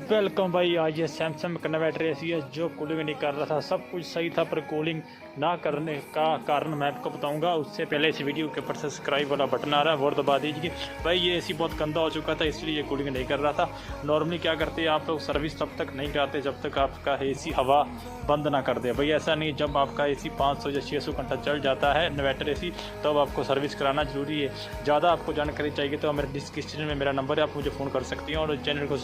Welcome भाई। आज ये सैमसंग का नया एड्रेस है जो कूलिंग नहीं कर रहा था। सब कुछ सही था पर कूलिंग ना करने का कारण मैं आपको बताऊंगा। उससे पहले इस वीडियो के ऊपर सब्सक्राइब वाला बटन आ रहा है वो दबा दीजिए। भाई ये एसी बहुत गंदा हो चुका था इसलिए ये कूलिंग नहीं कर रहा था। नॉर्मली क्या करते हैं आप लोग, सर्विस तब तक नहीं कराते जब तक आपका एसी हवा बंद ना कर दे। भाई ऐसा नहीं, जब आपका एसी 500 या 600 घंटा चल जाता है इन्वर्टर एसी तब आपको सर्विस कराना जरूरी है। ज़्यादा आपको जानकारी चाहिए तो मेरे डिस्क्रिप्शन में मेरा नंबर है, आप मुझे फ़ोन कर सकती हैं और चैनल को